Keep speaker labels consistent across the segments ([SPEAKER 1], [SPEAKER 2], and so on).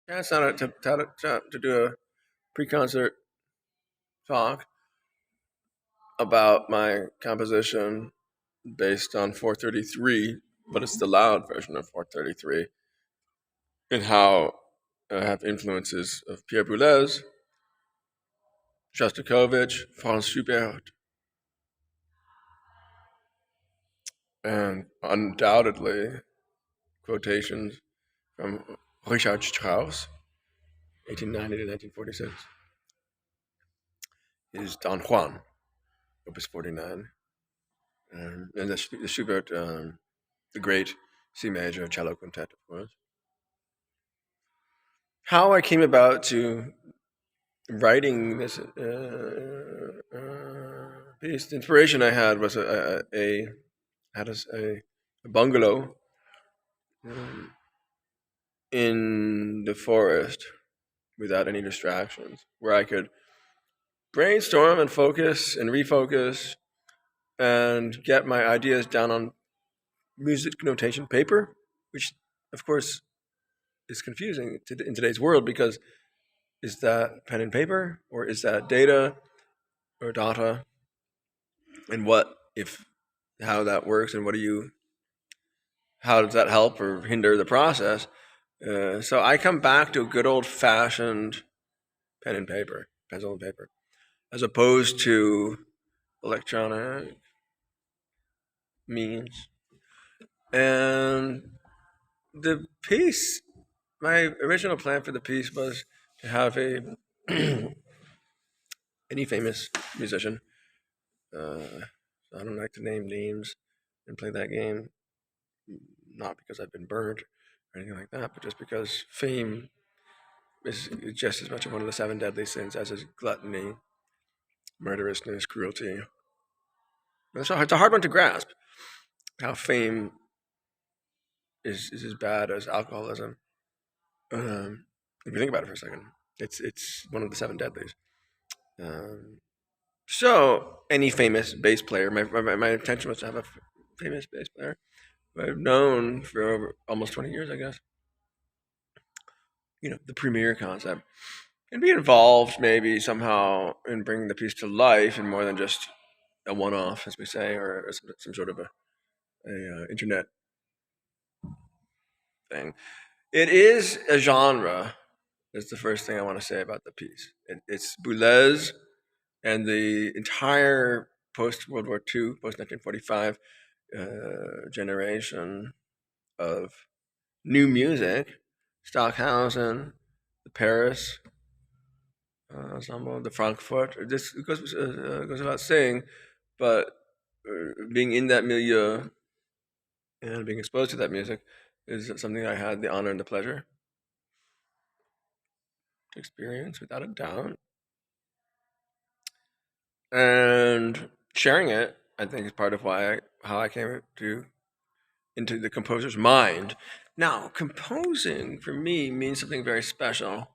[SPEAKER 1] Yeah, it's not to do a pre-concert talk about my composition based on 433, but it's the loud version of 433, and how I have influences of Pierre Boulez, Shostakovich, Franz Schubert, and undoubtedly quotations from Richard Strauss, 1890 to 1946. Is Don Juan, Opus 49, and the Schubert, the great C major cello quintet, of course. How I came about to writing this piece, the inspiration I had was a bungalow um, in the forest without any distractions, where I could brainstorm and focus and refocus and get my ideas down on music notation paper, which of course is confusing in today's world because is that pen and paper or is that data or data, and what if how that works, and how does that help or hinder the process? So I come back to a good old fashioned pen and paper, pencil and paper, as opposed to electronic means. And the piece, my original plan for the piece was to have a any famous musician. I don't like to name names and play that game, not because I've been burned or anything like that, but just because fame is just as much of one of the seven deadly sins as is gluttony, murderousness, cruelty. It's a hard one to grasp. How fame is as bad as alcoholism. If you think about it for a second, it's one of the seven deadlies. Um, so any famous bass player, my intention was to have a famous bass player who I've known for over almost 20 years, I guess. The premiere concept, and be involved maybe somehow in bringing the piece to life, and more than just a one-off, as we say, or some sort of a internet thing. It is a genre. Is the first thing I want to say about the piece. It's Boulez and the entire post World War II, post 1945 generation of new music, Stockhausen, the Paris ensemble, the Frankfurt. This goes without saying, but being in that milieu and being exposed to that music is something I had the honor and the pleasure to experience, without a doubt. And sharing it, I think, is part of how I came to into the composer's mind. Now, composing for me means something very special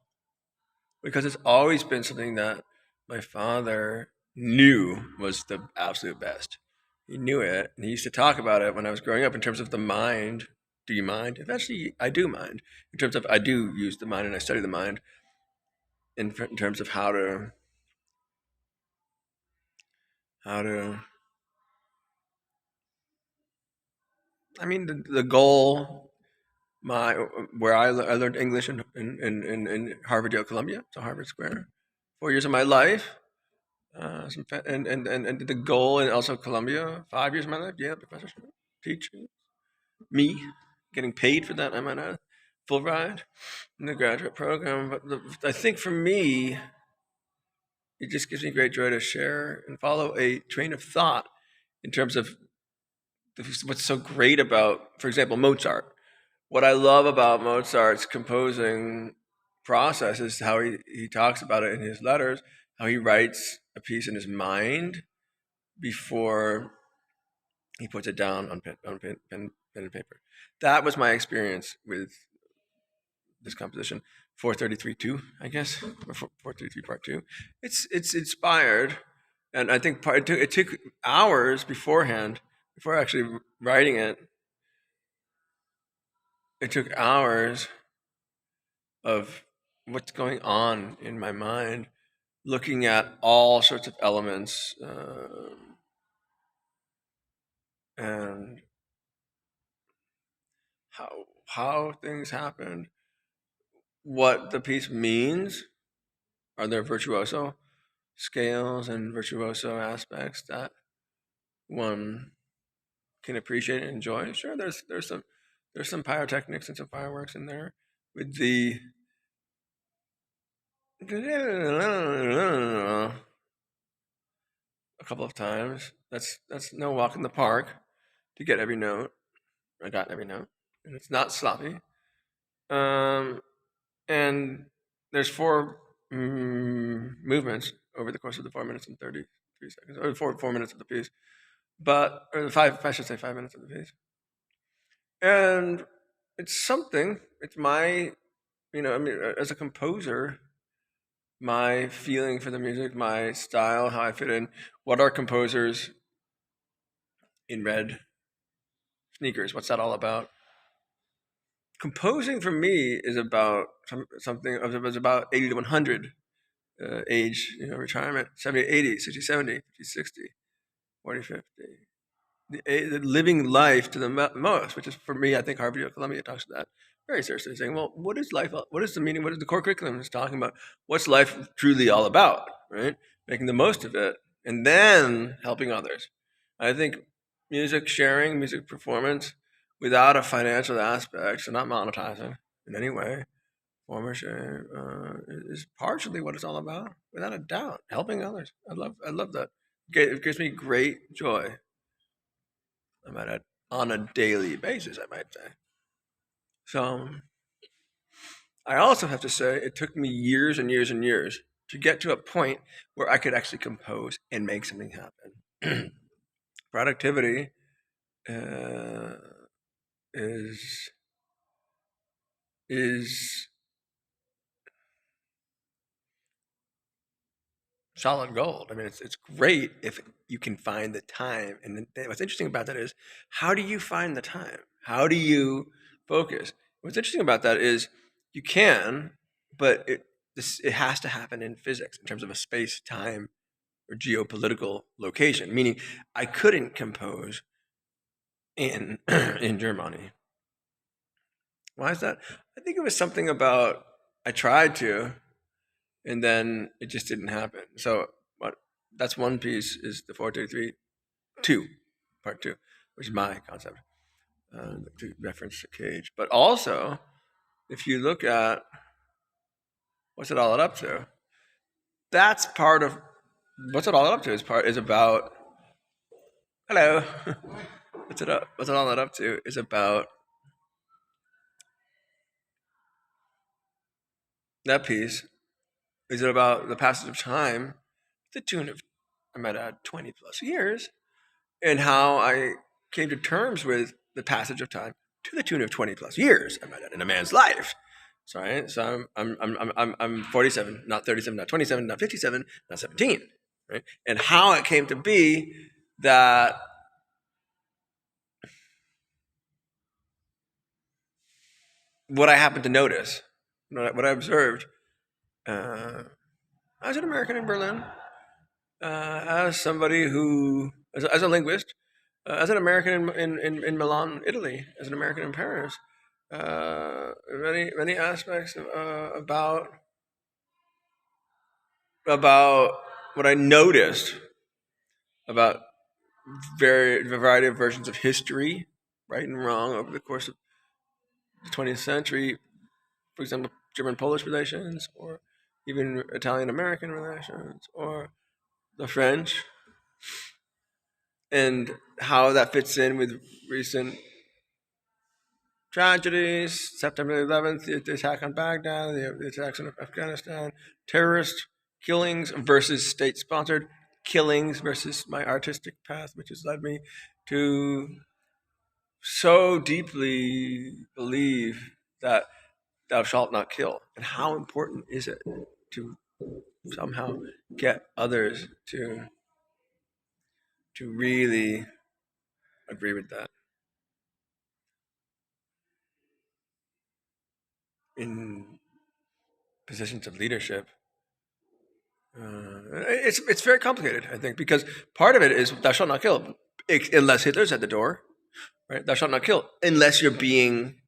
[SPEAKER 1] because it's always been something that my father knew was the absolute best. He knew it, and he used to talk about it when I was growing up in terms of the mind. Do you mind? Eventually, I do mind. In terms of, I do use the mind and I study the mind in terms of how to. I mean, the goal, my where I learned English in Harvard, Yale, Columbia, so Harvard Square, 4 years of my life. And the goal, and also Columbia, 5 years of my life, yeah, professorship, teaching, me getting paid for that. I'm on a full ride in the graduate program. But I think for me, it just gives me great joy to share and follow a train of thought in terms of what's so great about, for example, Mozart. What I love about Mozart's composing process is how he talks about it in his letters, how he writes a piece in his mind before he puts it down on pen and paper. That was my experience with this composition, 433-2, I guess, or 433 Part 2. It's inspired, and I think it took hours beforehand, before actually writing it. It took hours of what's going on in my mind, looking at all sorts of elements and how things happened, what the piece means. Are there virtuoso scales and virtuoso aspects that one can appreciate and enjoy? Sure, there's some pyrotechnics and some fireworks in there with the a couple of times. That's no walk in the park to get every note. I got every note, and it's not sloppy. Um, and there's four movements over the course of the 4 minutes and 33 seconds, or four minutes of the piece, but or five. I should say 5 minutes of the piece. And it's something. It's my, I mean, as a composer, my feeling for the music, my style, how I fit in. What are composers in red sneakers? What's that all about? Composing for me is about something. It was about 80 to 100 age, retirement, 70, 80, 60, 70, 50, 60, 40, 50. The living life to the most, which is for me, I think Harvard Columbia talks about that very seriously, saying, well, what is life? What is the meaning? What is the core curriculum is talking about? What's life truly all about, right? Making the most of it and then helping others. I think music sharing, music performance without a financial aspect, so not monetizing in any way, former share is partially what it's all about, without a doubt. Helping others. I love that. It gives me great joy. I might add, on a daily basis, I might say. So I also have to say it took me years and years and years to get to a point where I could actually compose and make something happen. Productivity uh, is is solid gold. I mean, it's great if you can find the time. And what's interesting about that is, how do you find the time? How do you focus? What's interesting about that is you can, but it has to happen in physics in terms of a space, time, or geopolitical location. Meaning, I couldn't compose in in Germany. Why is that? I think it was something about I tried to, and then it just didn't happen. So what? That's one piece is the 433 2, part 2, which is my concept to reference the cage. But also, if you look at what's it all up to, that's part of what's it all up to is about hello. What's it all up to is about that piece. Is it about the passage of time, to the tune of I might add 20 plus years, and how I came to terms with the passage of time to the tune of 20 plus years, I might add, in a man's life. Sorry, so I'm 47, not 37, not 27, not 57, not 17, right? And how it came to be that what I happened to notice, what I observed, as an American in Berlin, as somebody who, as a linguist, as an American in Milan, Italy, as an American in Paris, many aspects about what I noticed about a variety of versions of history, right and wrong, over the course of the 20th century. For example, German-Polish relations, or even Italian-American relations, or the French, and how that fits in with recent tragedies, September 11th, the attack on Baghdad, the attacks in Afghanistan, terrorist killings versus state-sponsored killings versus my artistic path, which has led me to so deeply believe that thou shalt not kill. And how important is it to somehow get others to really agree with that? In positions of leadership. It's very complicated, I think, because part of it is thou shalt not kill, unless Hitler's at the door, right? Thou shalt not kill unless you're being.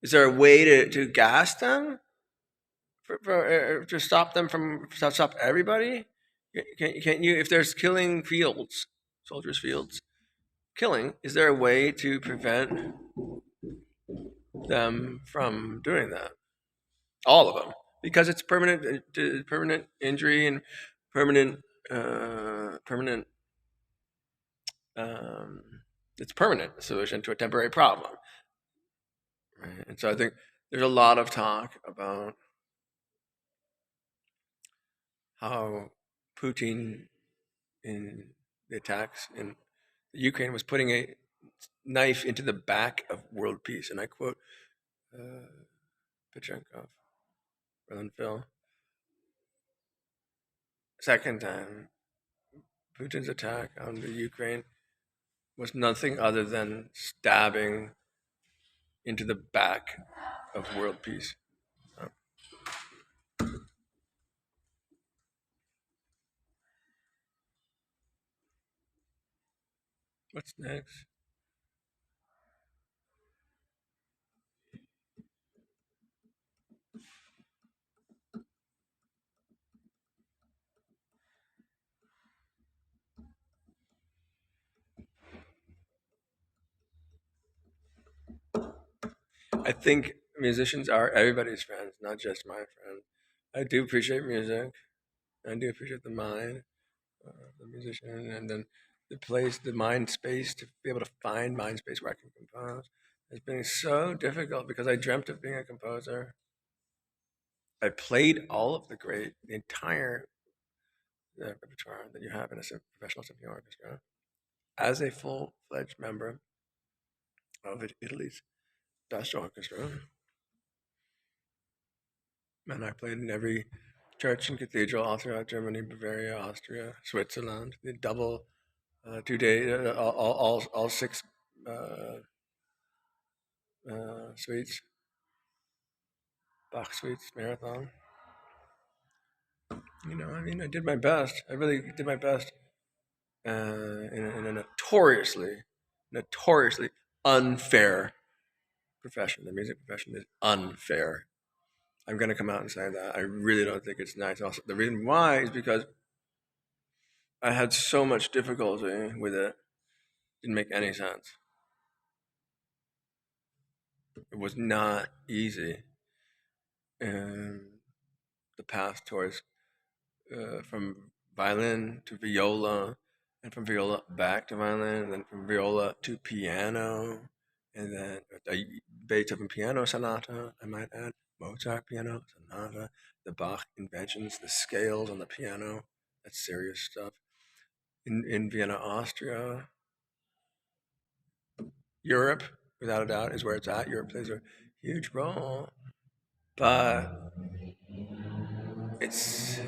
[SPEAKER 1] Is there a way to gas them, to stop them from stop everybody? Can you, if there's killing fields, soldiers' fields, killing? Is there a way to prevent them from doing that? All of them, because it's permanent injury and permanent, permanent. Um, it's permanent solution to a temporary problem, right? And so I think there's a lot of talk about how Putin in the attacks in Ukraine was putting a knife into the back of world peace, and I quote Pechenkov, Berlin Phil. Second time, Putin's attack on the Ukraine was nothing other than stabbing into the back of world peace. What's next? I think musicians are everybody's friends, not just my friend. I do appreciate music. I do appreciate the mind of the musician, and then the place, the mind space, to be able to find mind space where I can compose. It's been so difficult because I dreamt of being a composer. I played all of the entire repertoire that you have in a professional symphony orchestra as a full-fledged member of Italy's best orchestra. And I played in every church and cathedral all throughout Germany, Bavaria, Austria, Switzerland. The double 2 day, all six suites, Bach suites, marathon. I mean, I did my best. I really did my best in a notoriously unfair profession. The music profession is unfair. I'm going to come out and say that. I really don't think it's nice. Also, the reason why is because I had so much difficulty with it. Didn't make any sense. It was not easy. The path towards from violin to viola, and from viola back to violin, and then from viola to piano, and then a Beethoven piano sonata, I might add, Mozart piano sonata, the Bach inventions, the scales on the piano, that's serious stuff. In Vienna, Austria, Europe, without a doubt, is where it's at. Europe plays a huge role, but it's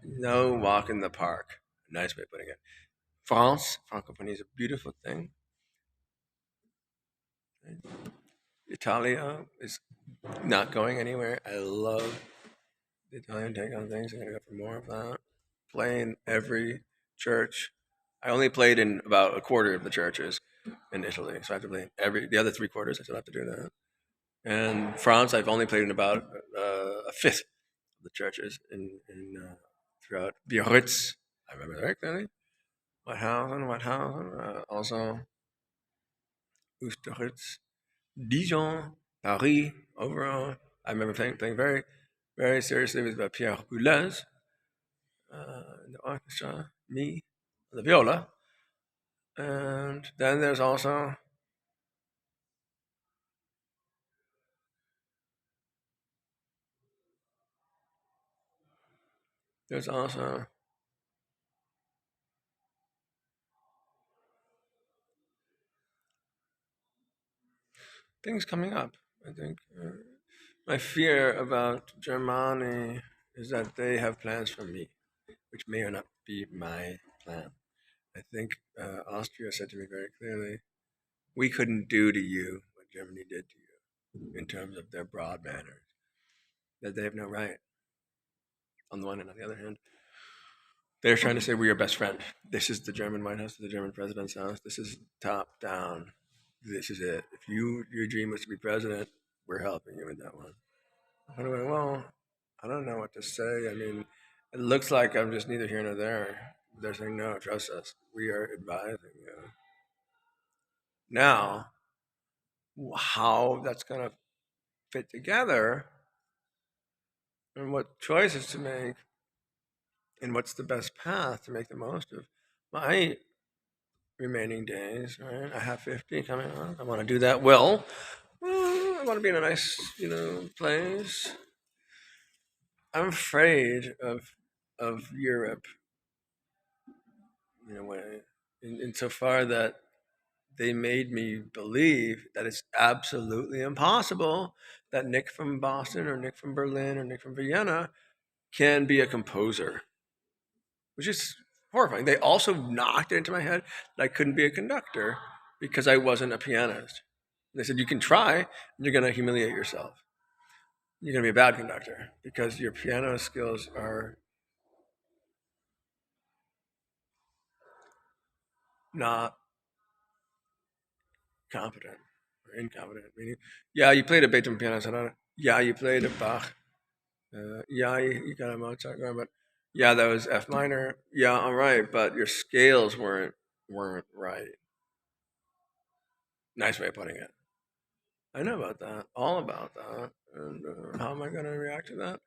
[SPEAKER 1] no walk in the park. Nice way of putting it. France, Francophonie is a beautiful thing. Italia is not going anywhere. I love the Italian take on things. I'm going to go for more of that. Play in every church. I only played in about a quarter of the churches in Italy, so I have to play in the other 3 quarters. I still have to do that. And France, I've only played in about a fifth of the churches throughout Biarritz. I remember very clearly. Wetthausen, also Oosterhut, Dijon, Paris, overall. I remember playing very, very seriously with Pierre Boulez in the orchestra, me, the viola. And then there's also things coming up. I think my fear about Germany is that they have plans for me, which may or not be my plan. I think Austria said to me very clearly, we couldn't do to you what Germany did to you in terms of their broad manners. that they have no right. On the one hand, on the other hand, they're trying to say we're your best friend. This is the German White House, the German president's house. This is top down. This is it. If your dream was to be president, we're helping you with that one. I went, well, I don't know what to say. I mean, it looks like I'm just neither here nor there. They're saying, no, trust us. We are advising you. Now, how that's going to fit together and what choices to make and what's the best path to make the most of my remaining days, right? I have 50 coming up. I want to do that well. I want to be in a nice, place. I'm afraid of Europe in a way, insofar that they made me believe that it's absolutely impossible that Nick from Boston or Nick from Berlin or Nick from Vienna can be a composer, which is horrifying. They also knocked it into my head that I couldn't be a conductor because I wasn't a pianist. They said, you can try, and you're going to humiliate yourself. You're going to be a bad conductor because your piano skills are not competent or incompetent. Meaning, yeah, you played a Beethoven piano sonata. Yeah, you played a Bach. Yeah, you got a Mozart going, but yeah, that was F minor. Yeah, all right, but your scales weren't right. Nice way of putting it. I know about that, all about that, and how am I going to react to that?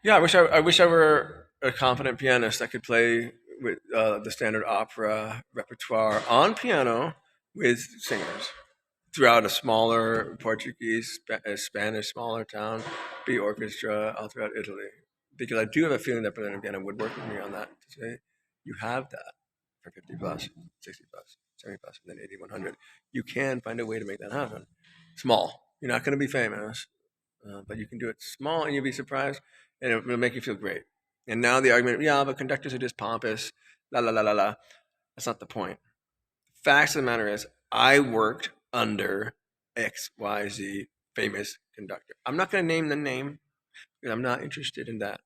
[SPEAKER 1] Yeah, I wish I were a competent pianist that could play with the standard opera repertoire on piano with singers throughout a smaller Portuguese, Spanish smaller town, be orchestra all throughout Italy. Because I do have a feeling that Berlin and Vienna would work with me on that to say, you have that for 50 plus, 60 plus, 70 plus, and then 80, 100. You can find a way to make that happen. Small. You're not going to be famous, but you can do it small and you'll be surprised and it'll make you feel great. And now the argument, yeah, but conductors are just pompous, la la la la la. That's not the point. Facts of the matter is, I worked under XYZ famous conductor. I'm not going to name the name because I'm not interested in that.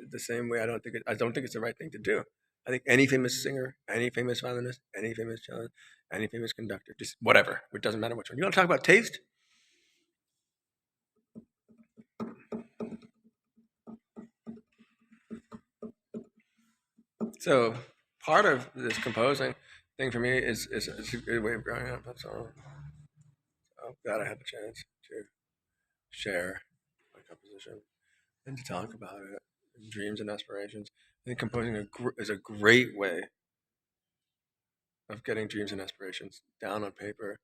[SPEAKER 1] The same way I don't think it's the right thing to do. I think any famous singer, any famous violinist, any famous cellist, any famous conductor, just whatever. It doesn't matter which one. You want to talk about taste? So part of this composing thing for me is a good way of growing up. That's all. I'm glad I had the chance to share my composition and to talk about it, and dreams and aspirations. I think composing is a great way of getting dreams and aspirations down on paper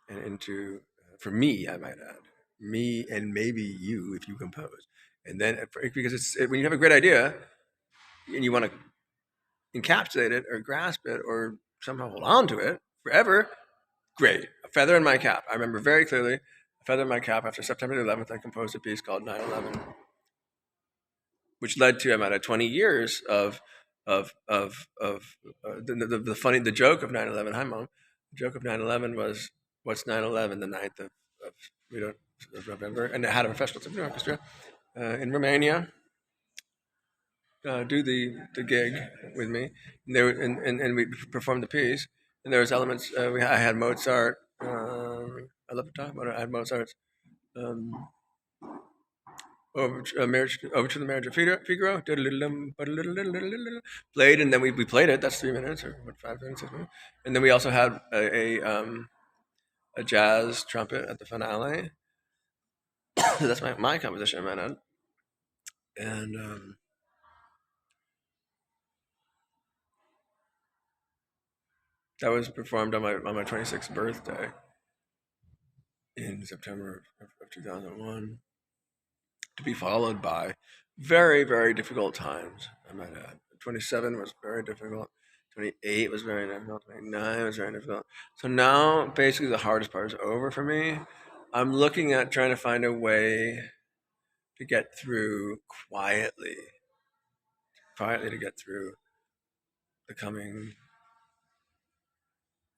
[SPEAKER 1] and into, for me, I might add, me and maybe you if you compose. And then, because when you have a great idea and you want to encapsulate it or grasp it or somehow hold on to it forever, great. A feather in my cap. I remember very clearly, a feather in my cap after September the 11th, I composed a piece called 9/11, which led to about 20 years of the funny, the joke of 9/11. Hi, mom. The joke of 9/11 was, what's 9/11? The 9th of we don't of November, and it had a professional symphony orchestra in Romania do the gig with me, and, and we performed the piece. And there was elements. I had Mozart. I love to talk about it. I had Mozart's um, over to the marriage of Figaro. Played, and then we played it. That's 3 minutes or what, 5 minutes, 6 minutes. And then we also had a jazz trumpet at the finale. That's my composition, man. And that was performed on my 26th birthday in September of 2001, to be followed by very, very difficult times, I might add. 27 was very difficult. 28 was very difficult. 29 was very difficult. So now, basically, the hardest part is over for me. I'm looking at trying to find a way to get through quietly to get through the coming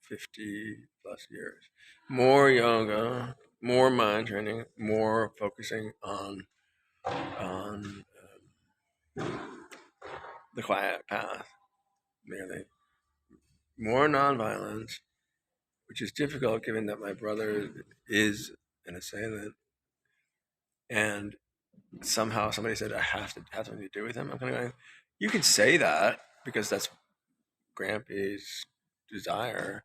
[SPEAKER 1] 50 plus years. More yoga, more mind training, more focusing on on the quiet path, merely more nonviolence, which is difficult given that my brother is an assailant, and somehow somebody said I have to have something to do with him. I'm kind of going, you could say that because that's Grampy's desire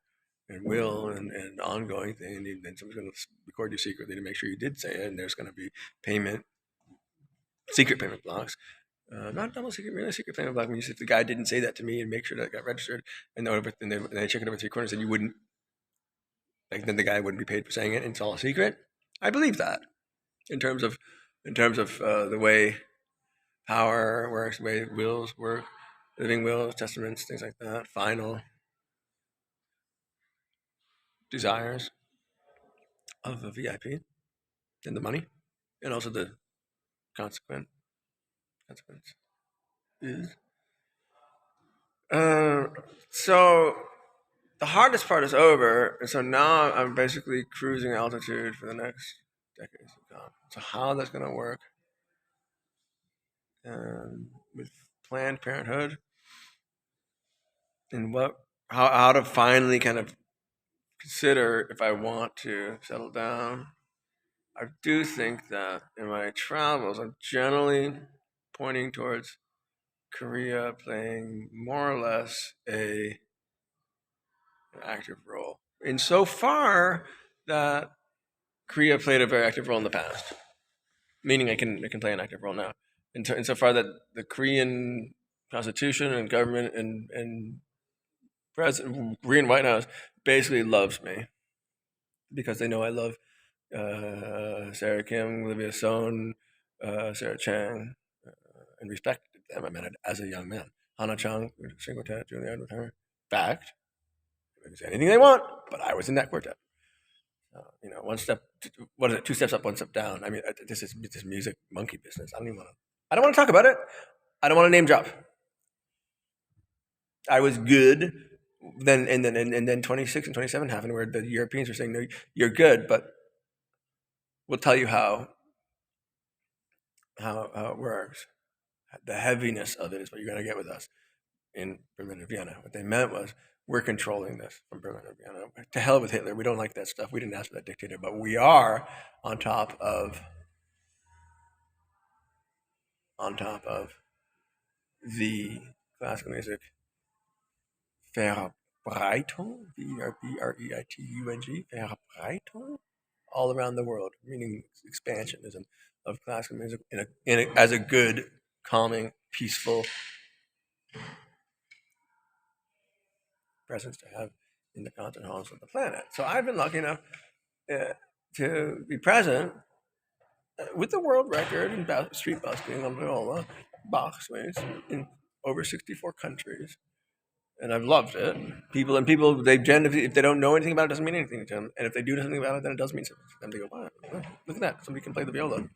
[SPEAKER 1] and will and ongoing thing, and then someone's going to record you secretly to make sure you did say it, and there's going to be secret payment blocks. Not double secret, really secret payment block. I mean, if the guy didn't say that to me and make sure that it got registered, and they check it over 3 quarters, and you wouldn't, like, then the guy wouldn't be paid for saying it, and it's all a secret. I believe that in terms of the way power works, the way wills work, living wills, testaments, things like that, final desires of a VIP, and the money, and also the consequence is. So the hardest part is over, and so now I'm basically cruising altitude for the next decades to come. So how that's going to work with Planned Parenthood, and how to finally kind of consider if I want to settle down. I do think that in my travels, I'm generally pointing towards Korea playing more or less an active role. Insofar that Korea played a very active role in the past, meaning I can play an active role now. Insofar that the Korean constitution and government and President Korean White House basically loves me because they know I love Sarah Kim, Olivia Sohn, Sarah Chang, and respected them. I met it as a young man. Hana Chang, string quartet, Juilliard with her. Fact, they can say anything they want, but I was in that quartet. One step, what is it? 2 steps up, 1 step down. I mean, this is music monkey business. I don't want to talk about it. I don't want to name drop. I was good. Then 26 and 27 happened where the Europeans were saying, no, you're good, but we'll tell you how it works. The heaviness of it is what you're going to get with us in Berlin and Vienna. What they meant was, we're controlling this from Berlin and Vienna. To hell with Hitler. We don't like that stuff. We didn't ask for that dictator, but we are on top of the classical music Verbreitung, Verbreitung, Verbreitung, all around the world, meaning expansionism of classical music as a good, calming, peaceful presence to have in the concert halls of the planet. So I've been lucky enough to be present with the world record in street busking on viola, Bach suites in over 64 countries. And I've loved it. People, they generally, if they don't know anything about it, it doesn't mean anything to them. And if they do know something about it, then it does mean something to them. They go, wow, look at that. Somebody can play the viola.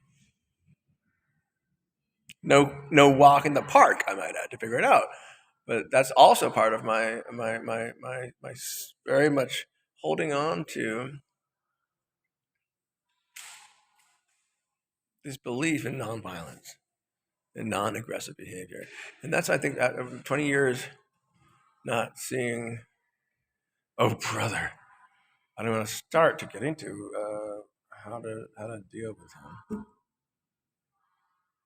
[SPEAKER 1] No walk in the park, I might add, to figure it out. But that's also part of my very much holding on to this belief in nonviolence and non-aggressive behavior. And that's, I think, 20 years not seeing, oh brother, I don't want to start to get into how to deal with him,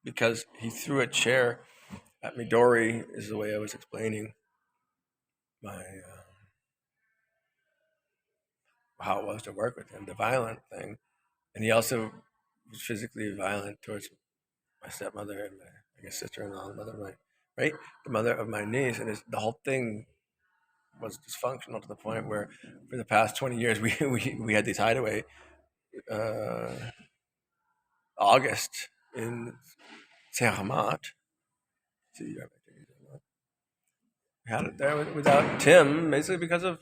[SPEAKER 1] because he threw a chair at Midori, is the way I was explaining my how it was to work with him, the violent thing, and he also was physically violent towards my stepmother and my sister-in-law, the mother of my niece, and the whole thing was dysfunctional to the point where, for the past 20 years, we had these hideaway. August in Zermatt. We had it there without Tim, basically because of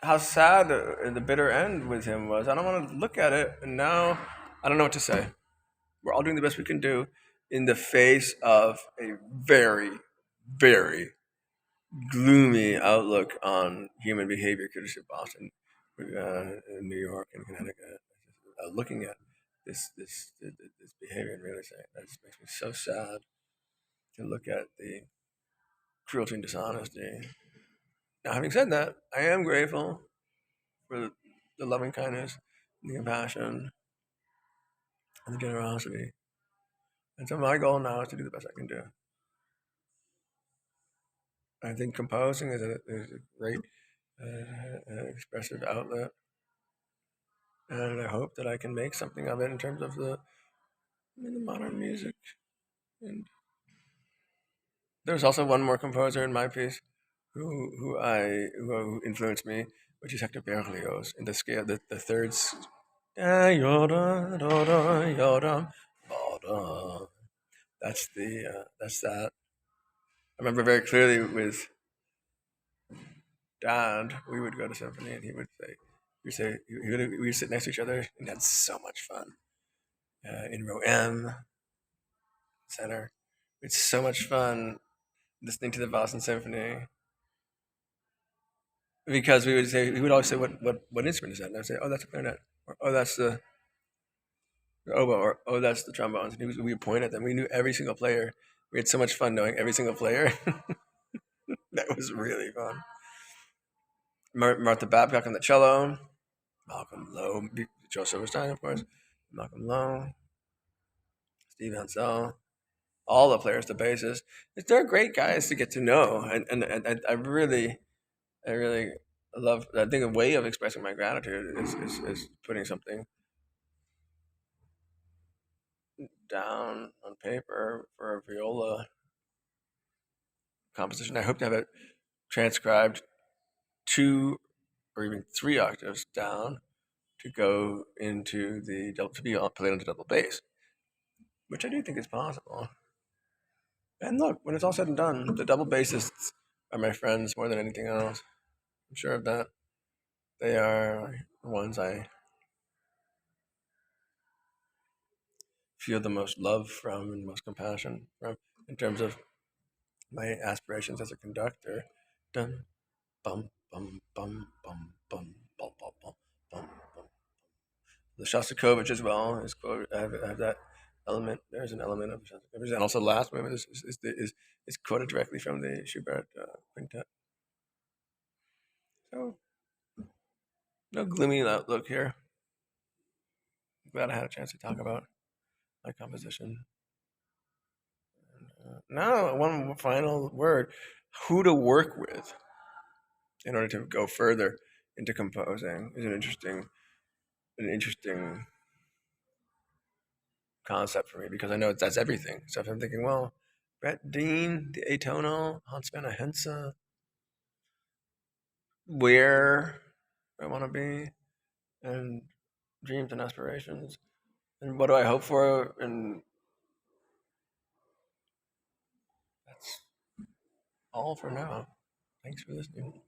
[SPEAKER 1] how sad the bitter end with him was. I don't want to look at it, and now I don't know what to say. We're all doing the best we can do in the face of a very, very gloomy outlook on human behavior, courtesy of Boston, New York, and Connecticut. Looking at this behavior and really saying that just makes me so sad to look at the cruelty and dishonesty. Now, having said that, I am grateful for the loving kindness, and the compassion, and the generosity. And so my goal now is to do the best I can do. I think composing is a great expressive outlet, and I hope that I can make something of it in terms of the modern music. And there's also one more composer in my piece who influenced me, which is Hector Berlioz in the scale, the thirds. That's that. I remember very clearly with Dad, we would go to symphony, and we would sit next to each other, and had so much fun in row M center. It's so much fun listening to the Boston Symphony because he would always say, what instrument is that? And I'd say, oh, that's a clarinet, or oh, that's the oboe, or oh, that's the trombones. And we would point at them. We knew every single player. We had so much fun knowing every single player. That was really fun. Martha Babcock on the cello, Malcolm Lowe, Joe Silverstein, of course, Malcolm Lowe, Steve Hansel, all the players, the bassists. They're great guys to get to know, and I really love. I think a way of expressing my gratitude is putting something down on paper for a viola composition. I hope to have it transcribed 2 or even 3 octaves down to go into to be played onto double bass, which I do think is possible. And look, when it's all said and done, the double bassists are my friends more than anything else. I'm sure of that. They are the ones I feel the most love from and most compassion from in terms of my aspirations as a conductor. Dun bum bum bum bum bum bum bum bum bum bum. The Shostakovich as well is quoted. I have that element. There's an element of Shostakovich, and also the last movement is quoted directly from the Schubert quintet. So no gloomy outlook here. I'm glad I had a chance to talk about my composition. Now, one final word: who to work with in order to go further into composing is an interesting concept for me because I know that's everything. So if I'm thinking, well, Brett Dean, the atonal, Hans Werner Henze, where I want to be, and dreams and aspirations, and what do I hope for, and that's all for now. Thanks for listening.